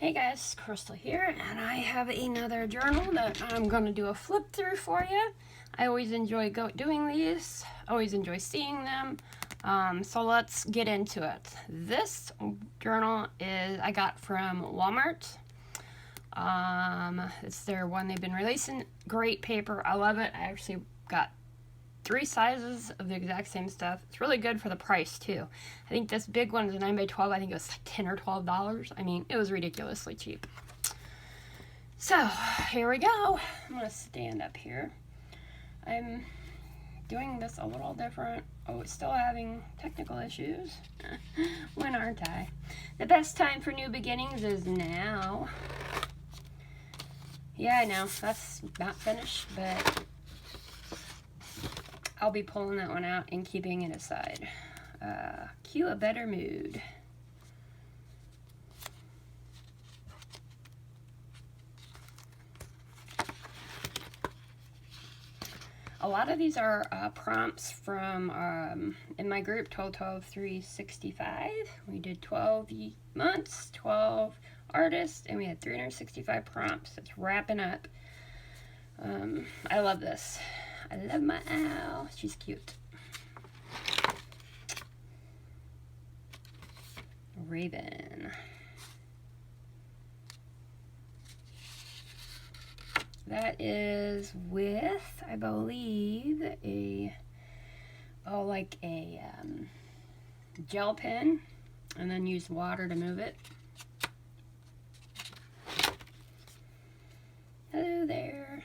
Hey guys, Crystal here, and I have another journal that I'm going to do a flip through for you. I always enjoy doing these, always enjoy seeing them, so let's get into it. This journal is I got from Walmart. It's their one they've been releasing. Great paper, I love it. I actually got 3 sizes of the exact same stuff. It's really good for the price too. I think this big one is a 9x12. I think it was like $10 or $12. I mean, it was ridiculously cheap. So here we go. I'm gonna stand up here. I'm doing this a little different. Oh, it's still having technical issues. When aren't I? The best time for new beginnings is now. Yeah, I know that's not finished, but I'll be pulling that one out and keeping it aside. Cue a better mood. A lot of these are prompts from, in my group, 12-12-365. We did 12 months, 12 artists, and we had 365 prompts. It's wrapping up. I love this. I love my owl. She's cute. Raven. That is with, I believe, like a gel pen, and then use water to move it. Hello there.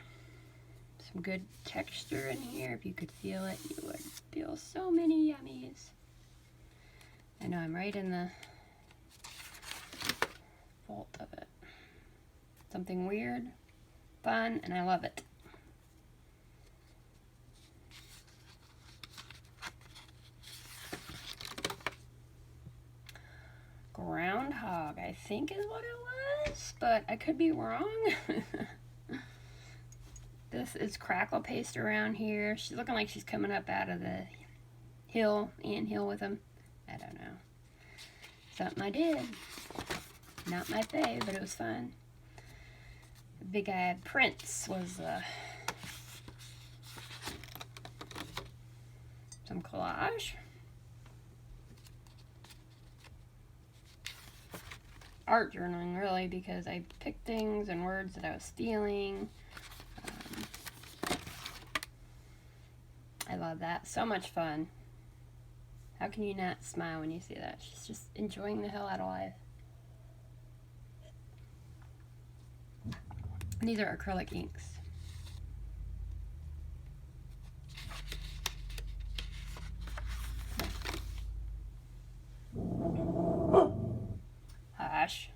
Some good texture in here. If you could feel it, you would feel so many yummies. I know I'm right in the vault of it. Something weird, fun, and I love it. Groundhog, I think is what it was, but I could be wrong. This is crackle paste around here. She's looking like she's coming up out of the anthill with him. I don't know. Something I did. Not my fave, but it was fun. The Big-Eyed Prince was some collage. Art journaling, really, because I picked things and words that I was feeling. I love that. So much fun. How can you not smile when you see that? She's just enjoying the hell out of life. And these are acrylic inks. Hush.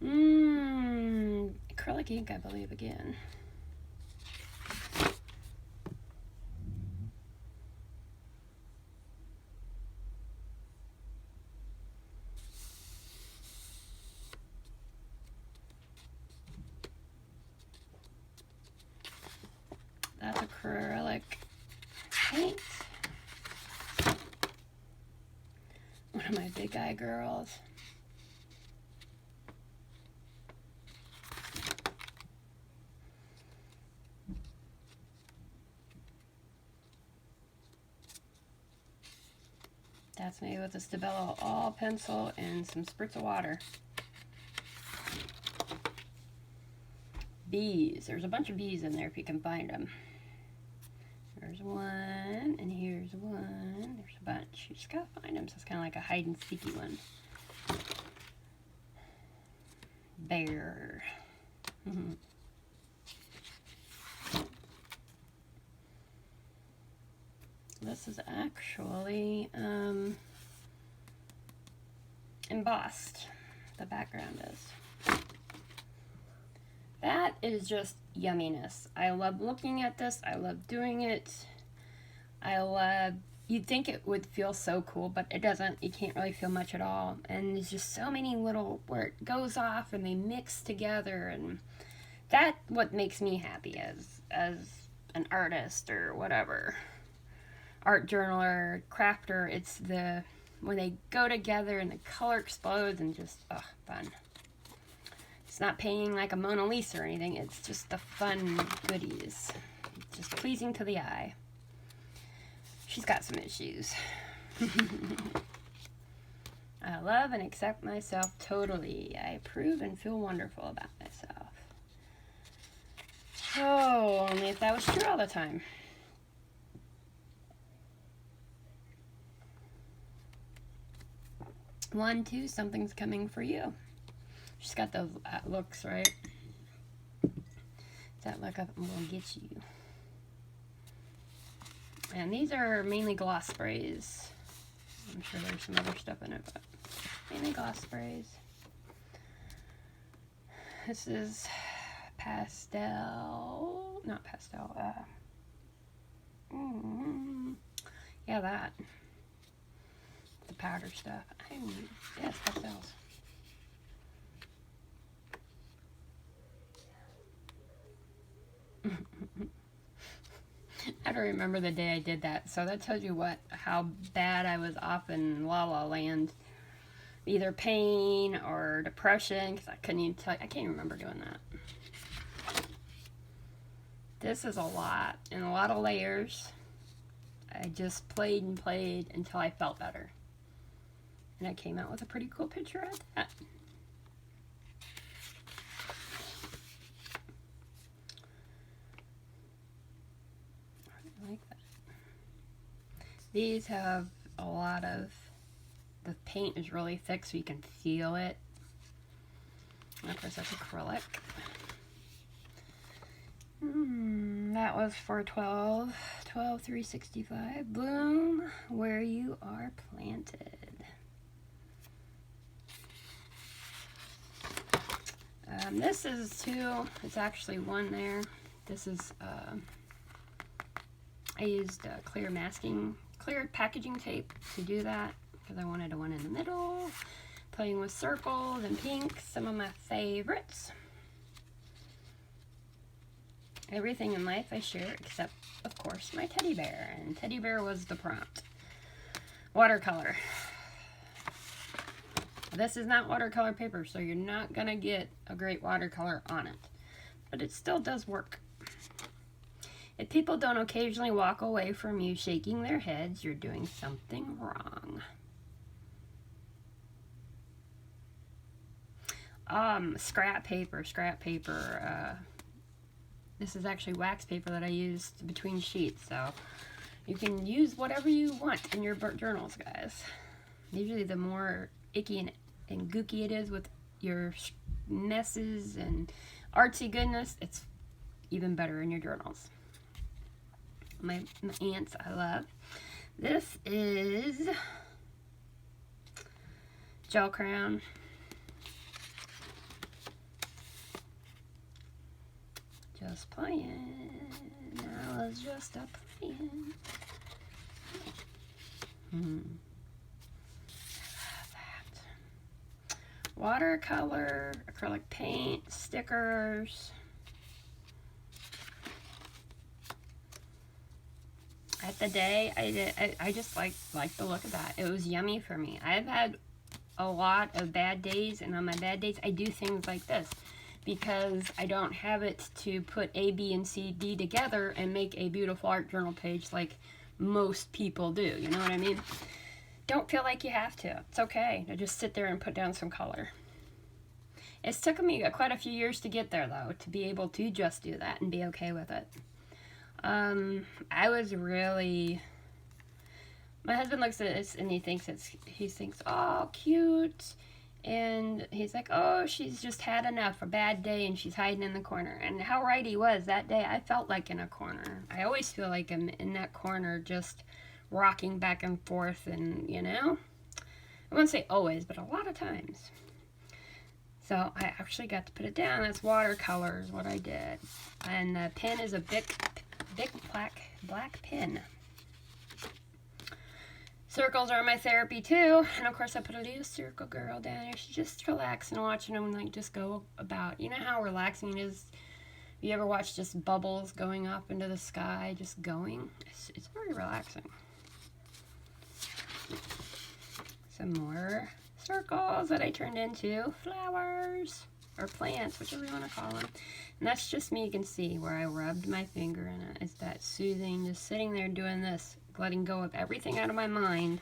Acrylic ink, I believe, again. That's acrylic paint. One of my big eye girls. That's made with a Stabilo all pencil and some spritz of water. Bees. There's a bunch of bees in there if you can find them. There's one, and here's one. There's a bunch. You just gotta find them, so it's kind of like a hide and seeky one. Bear. This is actually embossed. The background is. That is just yumminess. I love looking at this. I love doing it. You'd think it would feel so cool, but it doesn't. You can't really feel much at all. And there's just so many little, where it goes off and they mix together, and that's what makes me happy as an artist or whatever. Art journaler, crafter. It's the when they go together and the color explodes and just, fun. It's not painting like a Mona Lisa or anything. It's just the fun goodies. Just pleasing to the eye. She's got some issues. I love and accept myself totally. I approve and feel wonderful about myself. Oh, only if that was true all the time. One, two, something's coming for you. She's got those looks, right? That look up will get you. And these are mainly gloss sprays. I'm sure there's some other stuff in it, but mainly gloss sprays. This is pastel, not pastel, yeah, that. The powder stuff. Yes, pastels. I don't remember the day I did that, so that tells you how bad I was off in La La Land. Either pain or depression, because I couldn't even tell you. I can't even remember doing that. This is a lot, and a lot of layers. I just played and played until I felt better. And I came out with a pretty cool picture of that. I like that. These have a lot of, the paint is really thick so you can feel it. And of course that's acrylic. That was for 365. Bloom where you are planted. This is two. It's actually one there. This is, I used clear packaging tape to do that because I wanted one in the middle. Playing with circles and pink, some of my favorites. Everything in life I share except, of course, my teddy bear. And teddy bear was the prompt. Watercolor. This is not watercolor paper, so you're not going to get a great watercolor on it. But it still does work. If people don't occasionally walk away from you shaking their heads, you're doing something wrong. Scrap paper. This is actually wax paper that I used between sheets, so you can use whatever you want in your journals, guys. Usually the more icky and gooky it is with your messes and artsy goodness, it's even better in your journals. My ants I love. This is gel crayon. Just playing. I was just a playing. I love that. Watercolor, acrylic paint, stickers. At the day, I just like the look of that. It was yummy for me. I've had a lot of bad days, and on my bad days, I do things like this because I don't have it to put A, B, and C, D together and make a beautiful art journal page like most people do. You know what I mean? Don't feel like you have to. It's okay to just sit there and put down some color. It's took me quite a few years to get there, though, to be able to just do that and be okay with it. I was really... My husband looks at this and he thinks, oh, cute. And he's like, oh, she's just had enough, a bad day, and she's hiding in the corner. And how right he was that day. I felt like in a corner. I always feel like I'm in that corner just rocking back and forth and, you know. I wouldn't say always, but a lot of times. So I actually got to put it down. That's watercolor is what I did. And the pen is a big black pen. Circles are my therapy too, and of course I put a little circle girl down here. She's just relaxing, watching them like just go about. You know how relaxing it is? You ever watch just bubbles going up into the sky, just going? It's very relaxing. some more circles that I turned into flowers or plants, whichever you want to call them. And that's just me. You can see where I rubbed my finger in it. It's that soothing, just sitting there doing this, letting go of everything out of my mind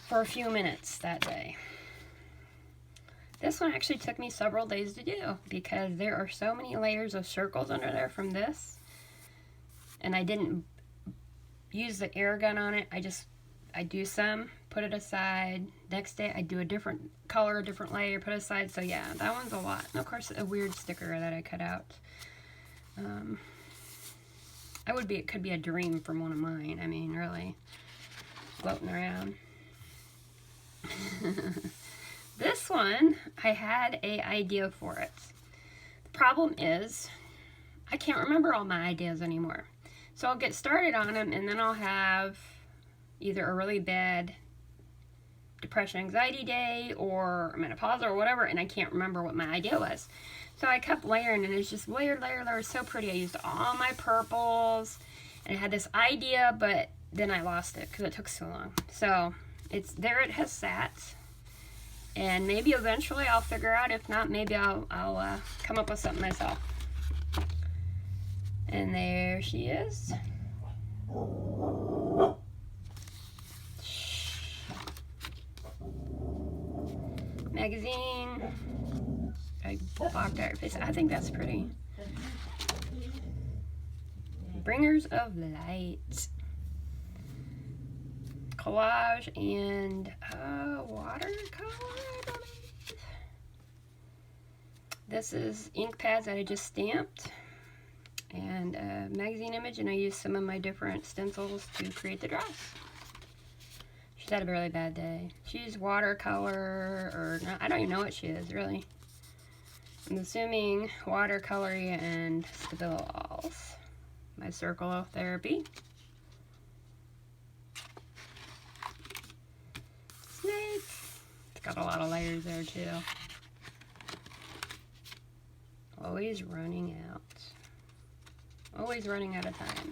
for a few minutes that day. This one actually took me several days to do because there are so many layers of circles under there from this, and I didn't use the air gun on it. I do some, put it aside. Next day I do a different color, a different layer, put it aside. So yeah, that one's a lot. And of course a weird sticker that I cut out. It could be a dream from one of mine. I mean, really floating around. This one, I had an idea for it. The problem is, I can't remember all my ideas anymore. So I'll get started on them, and then I'll have either a really bad depression, anxiety day, or menopause, or whatever, and I can't remember what my idea was. So I kept layering, and it's just layer, layer, layer, so pretty. I used all my purples, and I had this idea, but then I lost it because it took so long. So it's there. It has sat. And maybe eventually I'll figure out. If not, maybe I'll come up with something myself. And there she is. Magazine. I blocked out her face. I think that's pretty. Bringers of Light. Collage and watercolor, I believe. This is ink pads that I just stamped, and a magazine image, and I used some of my different stencils to create the dress. She's had a really bad day. She's watercolor, or not, I don't even know what she is, really. I'm assuming watercolory and Stabilos. My circle of therapy. It's got a lot of layers there too. Always running out. Always running out of time.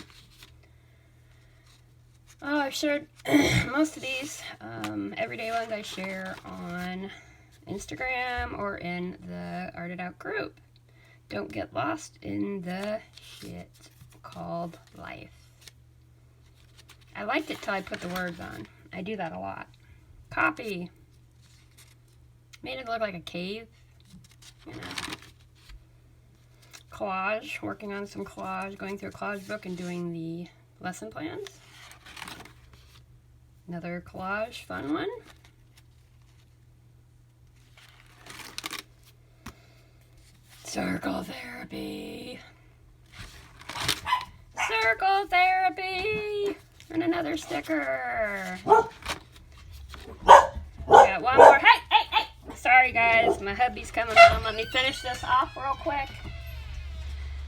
Oh, I've shared most of these everyday ones I share on Instagram or in the Art It Out group. Don't get lost in the shit called life. I liked it till I put the words on. I do that a lot. Copy. Made it look like a cave, you know. Collage, working on some collage, going through a collage book and doing the lesson plans. Another collage, fun one. Circle therapy. Circle therapy. And another sticker. Got one more. Hey, hey, hey! Sorry guys, my hubby's coming home. Let me finish this off real quick.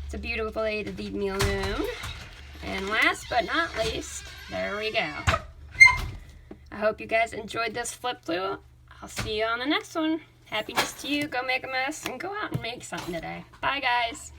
It's a beautiful day to the meal moon. And last but not least, there we go. I hope you guys enjoyed this flip through. I'll see you on the next one. Happiness to you. Go make a mess and go out and make something today. Bye guys.